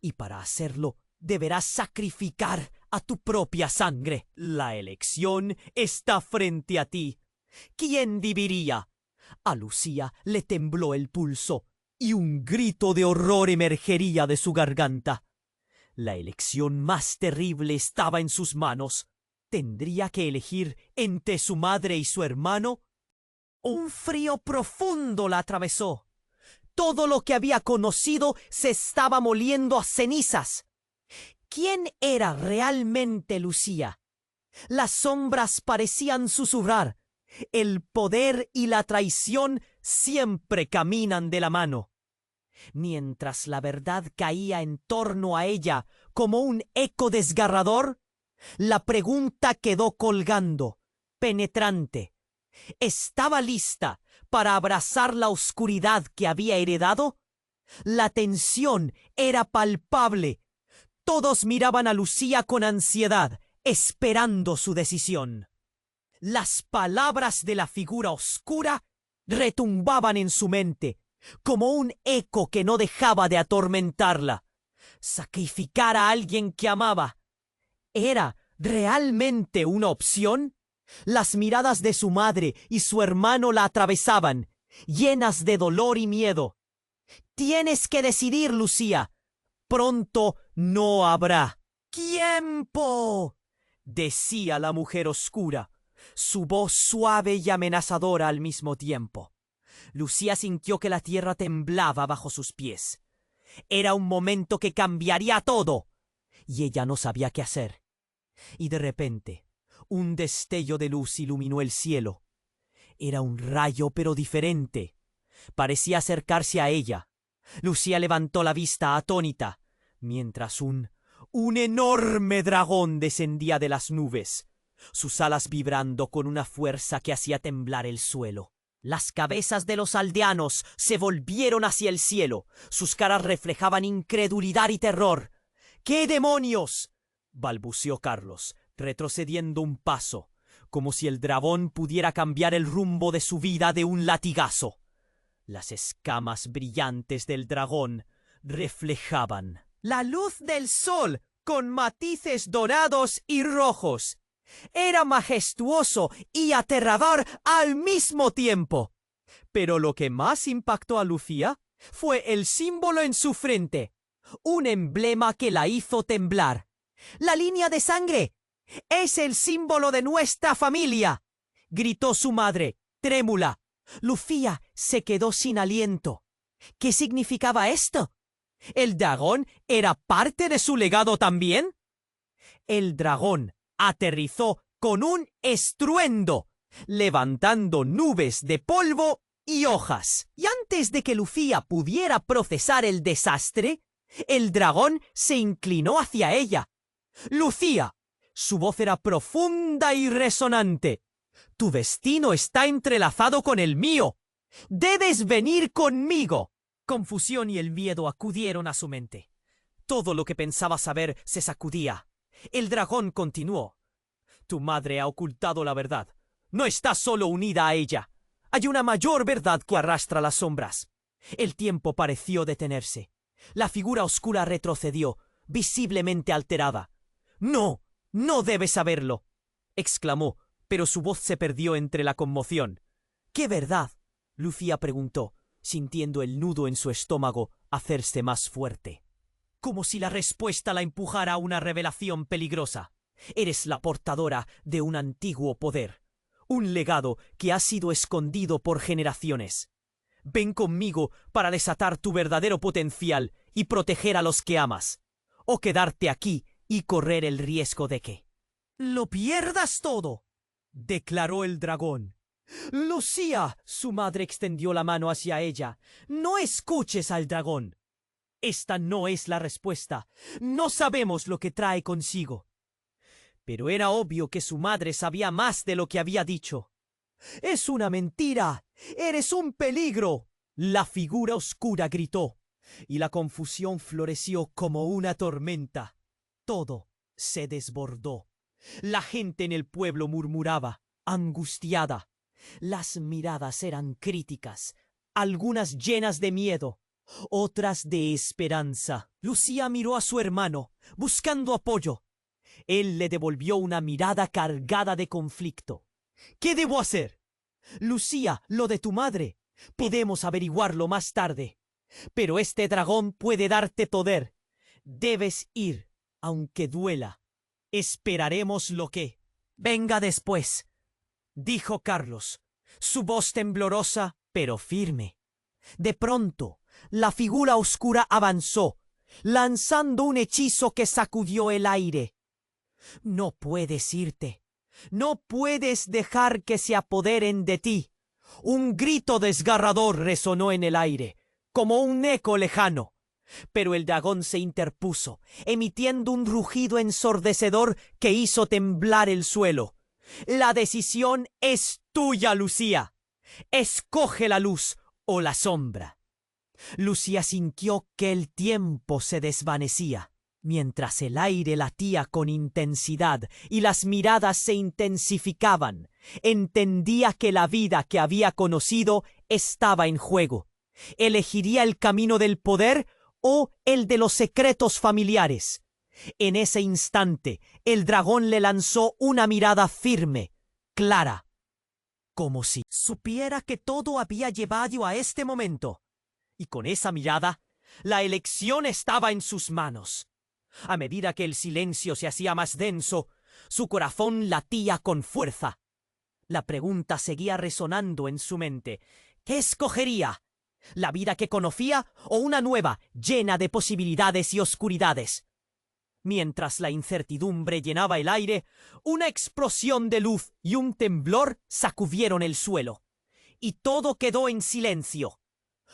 Y para hacerlo, deberás sacrificar a tu propia sangre. La elección está frente a ti. ¿Quién dividiría? A Lucía le tembló el pulso y un grito de horror emergería de su garganta. La elección más terrible estaba en sus manos. ¿Tendría que elegir entre su madre y su hermano? Un frío profundo la atravesó. Todo lo que había conocido se estaba moliendo a cenizas. ¿Quién era realmente Lucía? Las sombras parecían susurrar. El poder y la traición siempre caminan de la mano. Mientras la verdad caía en torno a ella como un eco desgarrador, la pregunta quedó colgando, penetrante. ¿Estaba lista para abrazar la oscuridad que había heredado? La tensión era palpable. Todos miraban a Lucía con ansiedad, esperando su decisión. Las palabras de la figura oscura retumbaban en su mente, como un eco que no dejaba de atormentarla. ¿Sacrificar a alguien que amaba era realmente una opción? Las miradas de su madre y su hermano la atravesaban, llenas de dolor y miedo. «Tienes que decidir, Lucía. Pronto no habrá tiempo», decía la mujer oscura, su voz suave y amenazadora al mismo tiempo. Lucía sintió que la tierra temblaba bajo sus pies. Era un momento que cambiaría todo, y ella no sabía qué hacer. Y de repente, un destello de luz iluminó el cielo. Era un rayo, pero diferente. Parecía acercarse a ella. Lucía levantó la vista atónita, mientras un enorme dragón descendía de las nubes, sus alas vibrando con una fuerza que hacía temblar el suelo. Las cabezas de los aldeanos se volvieron hacia el cielo. Sus caras reflejaban incredulidad y terror. «¿Qué demonios?», balbuceó Carlos, retrocediendo un paso, como si el dragón pudiera cambiar el rumbo de su vida de un latigazo. Las escamas brillantes del dragón reflejaban la luz del sol con matices dorados y rojos. Era majestuoso y aterrador al mismo tiempo. Pero lo que más impactó a Lucía fue el símbolo en su frente, un emblema que la hizo temblar. «¡La línea de sangre! ¡Es el símbolo de nuestra familia!», gritó su madre, trémula. Lucía se quedó sin aliento. ¿Qué significaba esto? ¿El dragón era parte de su legado también? El dragón aterrizó con un estruendo, levantando nubes de polvo y hojas. Y antes de que Lucía pudiera procesar el desastre, el dragón se inclinó hacia ella. «Lucía, Su voz era profunda y resonante. Tu destino está entrelazado con el mío. ¡Debes venir conmigo! Confusión y el miedo acudieron a su mente. Todo lo que pensaba saber se sacudía. El dragón continuó. Tu madre ha ocultado la verdad. No estás solo unida a ella. Hay una mayor verdad que arrastra las sombras. El tiempo pareció detenerse. La figura oscura retrocedió, visiblemente alterada. «¡No! ¡No debes saberlo!», exclamó, pero su voz se perdió entre la conmoción. «¿Qué verdad?», Lucía preguntó, sintiendo el nudo en su estómago hacerse más fuerte. Como si la respuesta la empujara a una revelación peligrosa. Eres la portadora de un antiguo poder, un legado que ha sido escondido por generaciones. Ven conmigo para desatar tu verdadero potencial y proteger a los que amas, o quedarte aquí y correr el riesgo de que lo pierdas todo, declaró el dragón. Lucía, su madre extendió la mano hacia ella. No escuches al dragón. Esta no es la respuesta. No sabemos lo que trae consigo. Pero era obvio que su madre sabía más de lo que había dicho. «¡Es una mentira! ¡Eres un peligro!», la figura oscura gritó, y la confusión floreció como una tormenta. Todo se desbordó. La gente en el pueblo murmuraba, angustiada. Las miradas eran críticas, algunas llenas de miedo, otras de esperanza. Lucía miró a su hermano, buscando apoyo. Él le devolvió una mirada cargada de conflicto. «¿Qué debo hacer?» «Lucía, lo de tu madre. Podemos averiguarlo más tarde. Pero este dragón puede darte poder. Debes ir, aunque duela. Esperaremos lo que venga después», dijo Carlos, su voz temblorosa pero firme. De pronto, la figura oscura avanzó, lanzando un hechizo que sacudió el aire. «No puedes irte. No puedes dejar que se apoderen de ti». Un grito desgarrador resonó en el aire, como un eco lejano. Pero el dragón se interpuso, emitiendo un rugido ensordecedor que hizo temblar el suelo. «La decisión es tuya, Lucía. Escoge la luz o la sombra». Lucía sintió que el tiempo se desvanecía. Mientras el aire latía con intensidad y las miradas se intensificaban, entendía que la vida que había conocido estaba en juego. ¿Elegiría el camino del poder o el de los secretos familiares? En ese instante, el dragón le lanzó una mirada firme, clara, como si supiera que todo había llevado a este momento. Y con esa mirada, la elección estaba en sus manos. A medida que el silencio se hacía más denso, su corazón latía con fuerza. La pregunta seguía resonando en su mente. ¿Qué escogería? ¿La vida que conocía o una nueva, llena de posibilidades y oscuridades? Mientras la incertidumbre llenaba el aire, una explosión de luz y un temblor sacudieron el suelo. Y todo quedó en silencio.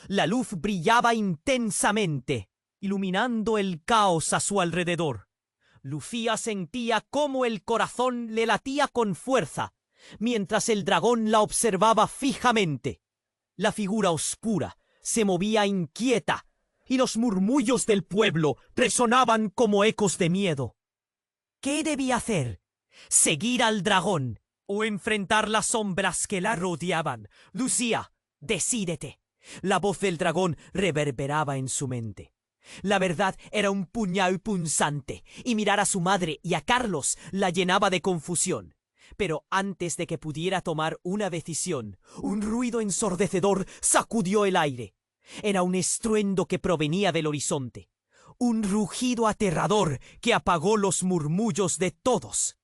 La luz brillaba intensamente, iluminando el caos a su alrededor. Lucía sentía cómo el corazón le latía con fuerza, mientras el dragón la observaba fijamente. La figura oscura se movía inquieta, y los murmullos del pueblo resonaban como ecos de miedo. ¿Qué debía hacer? ¿Seguir al dragón o enfrentar las sombras que la rodeaban? «Lucía, decídete». La voz del dragón reverberaba en su mente. La verdad era un puñal punzante, y mirar a su madre y a Carlos la llenaba de confusión. Pero antes de que pudiera tomar una decisión, un ruido ensordecedor sacudió el aire. Era un estruendo que provenía del horizonte, un rugido aterrador que apagó los murmullos de todos.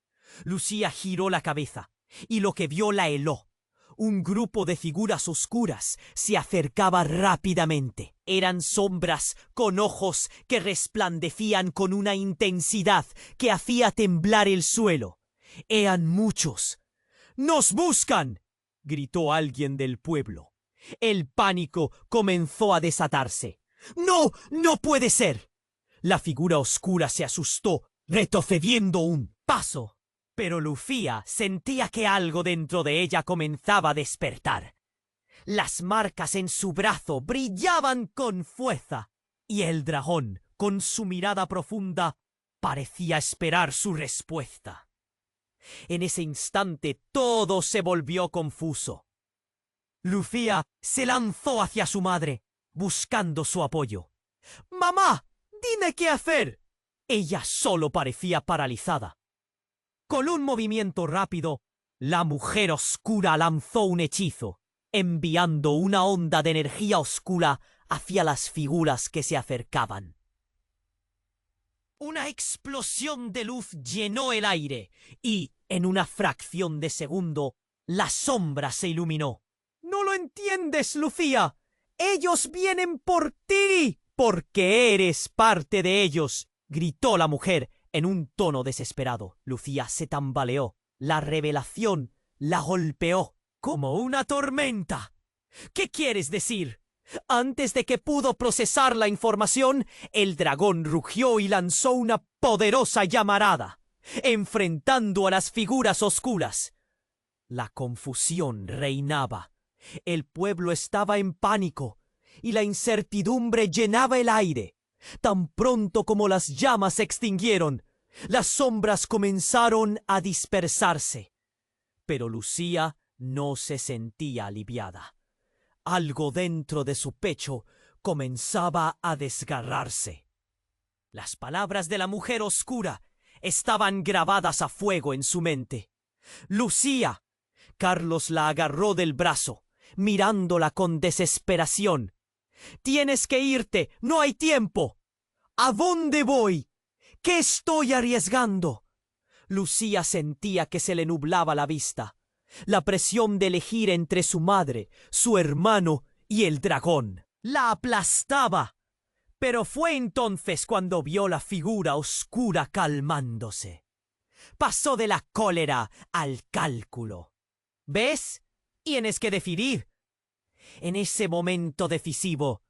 Lucía giró la cabeza, y lo que vio la heló. Un grupo de figuras oscuras se acercaba rápidamente. Eran sombras con ojos que resplandecían con una intensidad que hacía temblar el suelo. Eran muchos. «¡Nos buscan!», gritó alguien del pueblo. El pánico comenzó a desatarse. «¡No! ¡No puede ser!». La figura oscura se asustó, retrocediendo aún. paso. Pero Lucía sentía que algo dentro de ella comenzaba a despertar. Las marcas en su brazo brillaban con fuerza, y el dragón, con su mirada profunda, parecía esperar su respuesta. En ese instante todo se volvió confuso. Lucía se lanzó hacia su madre, buscando su apoyo. «¡Mamá! ¡Dime qué hacer!». Ella solo parecía paralizada. Con un movimiento rápido, la mujer oscura lanzó un hechizo, enviando una onda de energía oscura hacia las figuras que se acercaban. Una explosión de luz llenó el aire y, en una fracción de segundo, la sombra se iluminó. «¡No lo entiendes, Lucía! ¡Ellos vienen por ti! Porque eres parte de ellos», gritó la mujer en un tono desesperado. Lucía se tambaleó. La revelación la golpeó como una tormenta. «¿Qué quieres decir?». Antes de que pudo procesar la información, el dragón rugió y lanzó una poderosa llamarada, enfrentando a las figuras oscuras. La confusión reinaba. El pueblo estaba en pánico y la incertidumbre llenaba el aire. Tan pronto como las llamas se extinguieron, las sombras comenzaron a dispersarse. Pero Lucía no se sentía aliviada. Algo dentro de su pecho comenzaba a desgarrarse. Las palabras de la mujer oscura estaban grabadas a fuego en su mente. «¡Lucía!». Carlos la agarró del brazo, mirándola con desesperación. «Tienes que irte, no hay tiempo». «¿A dónde voy? ¿Qué estoy arriesgando?». Lucía sentía que se le nublaba la vista. La presión de elegir entre su madre, su hermano y el dragón la aplastaba. Pero fue entonces cuando vio la figura oscura calmándose. Pasó de la cólera al cálculo. «¿Ves? Tienes que decidir». En ese momento decisivo,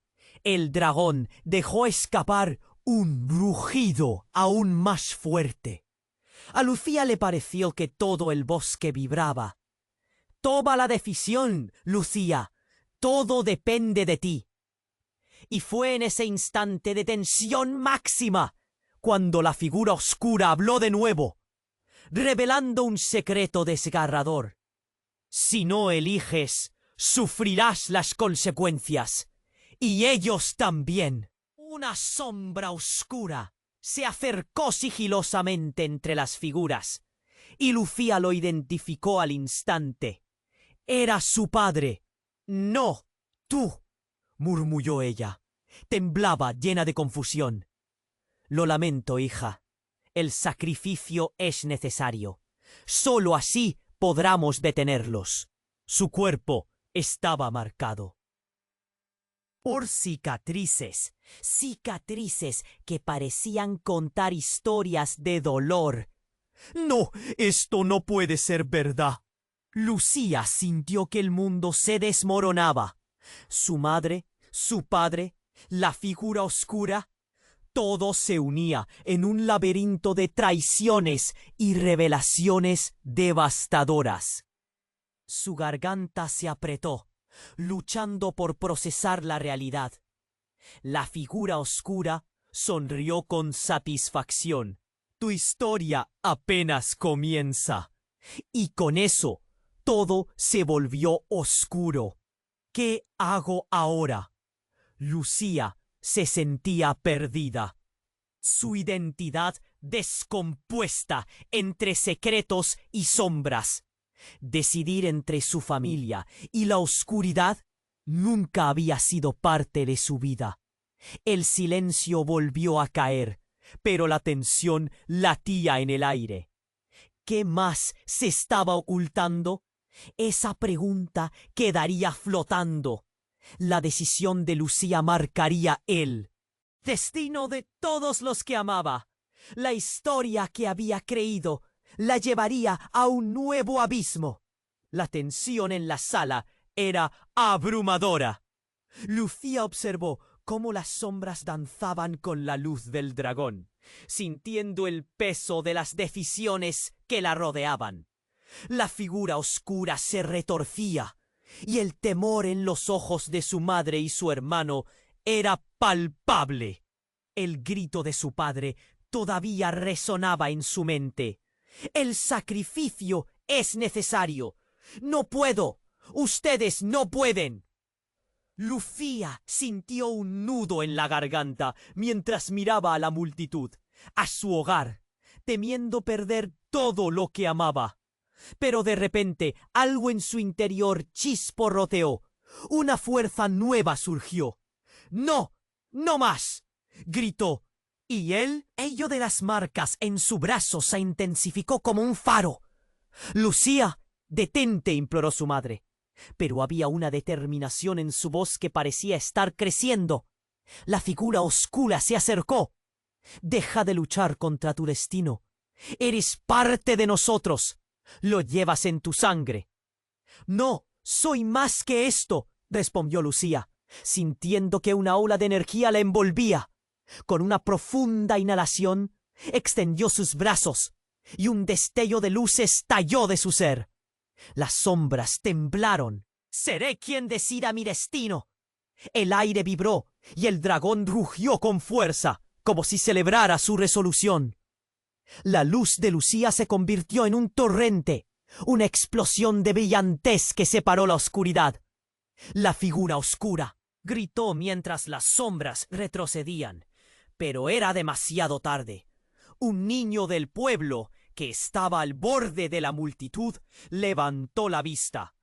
el dragón dejó escapar un rugido aún más fuerte. A Lucía le pareció que todo el bosque vibraba. «Toma la decisión, Lucía. Todo depende de ti». Y fue en ese instante de tensión máxima cuando la figura oscura habló de nuevo, revelando un secreto desgarrador. «Si no eliges, sufrirás las consecuencias. Y ellos también». Una sombra oscura se acercó sigilosamente entre las figuras, y Lucía lo identificó al instante. Era su padre. «No, tú», murmulló ella. Temblaba, llena de confusión. «Lo lamento, hija. El sacrificio es necesario. Solo así podremos detenerlos». Su cuerpo estaba marcado por cicatrices, cicatrices que parecían contar historias de dolor. «No, esto no puede ser verdad». Lucía sintió que el mundo se desmoronaba. Su madre, su padre, la figura oscura, todo se unía en un laberinto de traiciones y revelaciones devastadoras. Su garganta se apretó, luchando por procesar la realidad. La figura oscura sonrió con satisfacción. «Tu historia apenas comienza». Y con eso, todo se volvió oscuro. «¿Qué hago ahora?». Lucía se sentía perdida. Su identidad descompuesta entre secretos y sombras. Decidir entre su familia y la oscuridad nunca había sido parte de su vida. El silencio volvió a caer, pero la tensión latía en el aire. ¿Qué más se estaba ocultando? Esa pregunta quedaría flotando. La decisión de Lucía marcaría el destino de todos los que amaba. La historia que había creído la llevaría a un nuevo abismo. La tensión en la sala era abrumadora. Lucía observó cómo las sombras danzaban con la luz del dragón, sintiendo el peso de las decisiones que la rodeaban. La figura oscura se retorcía, y el temor en los ojos de su madre y su hermano era palpable. El grito de su padre todavía resonaba en su mente. «El sacrificio es necesario. No puedo. Ustedes no pueden». Lucía sintió un nudo en la garganta mientras miraba a la multitud, a su hogar, temiendo perder todo lo que amaba. Pero de repente algo en su interior chisporroteó. Una fuerza nueva surgió. «¡No! ¡No más!», gritó. Y el ello de las marcas en su brazo se intensificó como un faro. «Lucía, detente», imploró su madre. Pero había una determinación en su voz que parecía estar creciendo. La figura oscura se acercó. «Deja de luchar contra tu destino. Eres parte de nosotros. Lo llevas en tu sangre». «No, soy más que esto», respondió Lucía, sintiendo que una ola de energía la envolvía. Con una profunda inhalación, extendió sus brazos, y un destello de luz estalló de su ser. Las sombras temblaron. «Seré quien decida mi destino». El aire vibró, y el dragón rugió con fuerza, como si celebrara su resolución. La luz de Lucía se convirtió en un torrente, una explosión de brillantez que separó la oscuridad. «La figura oscura», gritó mientras las sombras retrocedían. Pero era demasiado tarde. Un niño del pueblo, que estaba al borde de la multitud, levantó la vista.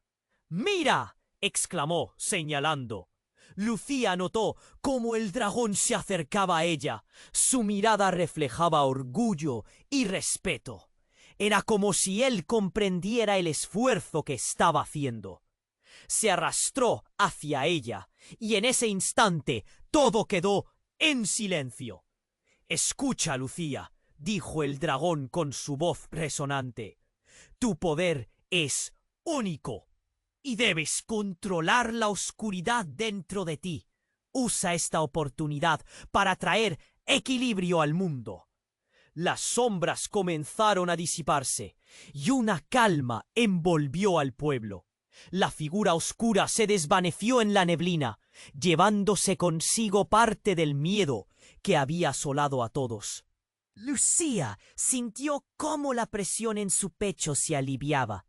«¡Mira!», exclamó, señalando. Lucía notó cómo el dragón se acercaba a ella. Su mirada reflejaba orgullo y respeto. Era como si él comprendiera el esfuerzo que estaba haciendo. Se arrastró hacia ella, y en ese instante todo quedó en silencio. «Escucha, Lucía», dijo el dragón con su voz resonante. «Tu poder es único y debes controlar la oscuridad dentro de ti. Usa esta oportunidad para traer equilibrio al mundo». Las sombras comenzaron a disiparse y una calma envolvió al pueblo. La figura oscura se desvaneció en la neblina, llevándose consigo parte del miedo que había asolado a todos. Lucía sintió cómo la presión en su pecho se aliviaba,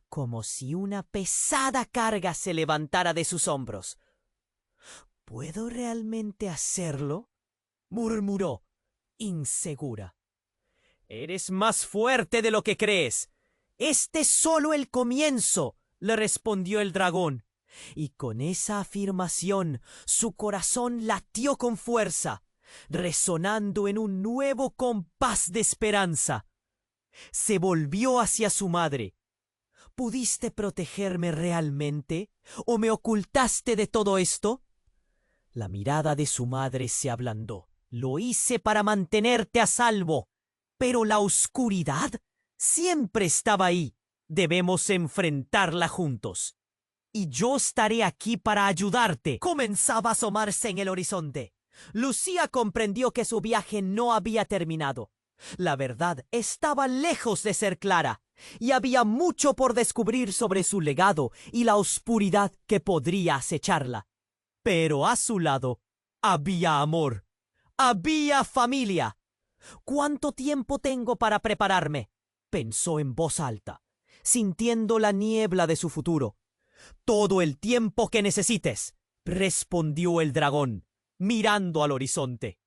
como si una pesada carga se levantara de sus hombros. «¿Puedo realmente hacerlo?», murmuró, insegura. «Eres más fuerte de lo que crees. Este es solo el comienzo», le respondió el dragón. Y con esa afirmación su corazón latió con fuerza, resonando en un nuevo compás de esperanza. Se volvió hacia su madre. «¿Pudiste protegerme realmente? ¿O me ocultaste de todo esto?». La mirada de su madre se ablandó. «Lo hice para mantenerte a salvo. Pero la oscuridad siempre estaba ahí. Debemos enfrentarla juntos. Y yo estaré aquí para ayudarte». Comenzaba a asomarse en el horizonte. Lucía comprendió que su viaje no había terminado. La verdad estaba lejos de ser clara, y había mucho por descubrir sobre su legado y la oscuridad que podría acecharla. Pero a su lado había amor, había familia. «¿Cuánto tiempo tengo para prepararme?», pensó en voz alta, sintiendo la niebla de su futuro. «Todo el tiempo que necesites», respondió el dragón, mirando al horizonte.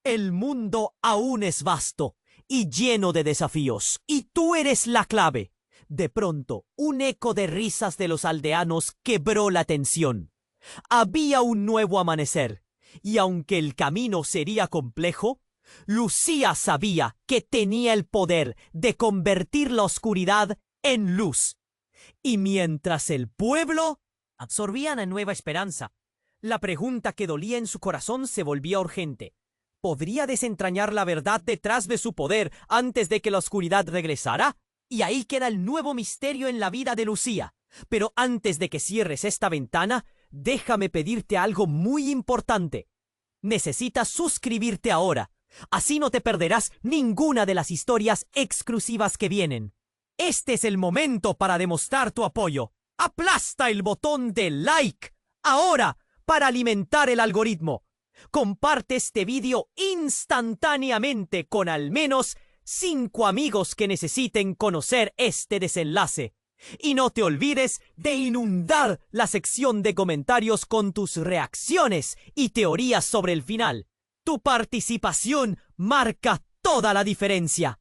«El mundo aún es vasto y lleno de desafíos, y tú eres la clave». De pronto, un eco de risas de los aldeanos quebró la tensión. Había un nuevo amanecer, y aunque el camino sería complejo, Lucía sabía que tenía el poder de convertir la oscuridad en luz. Y mientras el pueblo absorbía una nueva esperanza, la pregunta que dolía en su corazón se volvía urgente. ¿Podría desentrañar la verdad detrás de su poder antes de que la oscuridad regresara? Y ahí queda el nuevo misterio en la vida de Lucía. Pero antes de que cierres esta ventana, déjame pedirte algo muy importante. Necesitas suscribirte ahora. Así no te perderás ninguna de las historias exclusivas que vienen. Este es el momento para demostrar tu apoyo. ¡Aplasta el botón de like ahora para alimentar el algoritmo! Comparte este vídeo instantáneamente con al menos 5 amigos que necesiten conocer este desenlace. Y no te olvides de inundar la sección de comentarios con tus reacciones y teorías sobre el final. Tu participación marca toda la diferencia.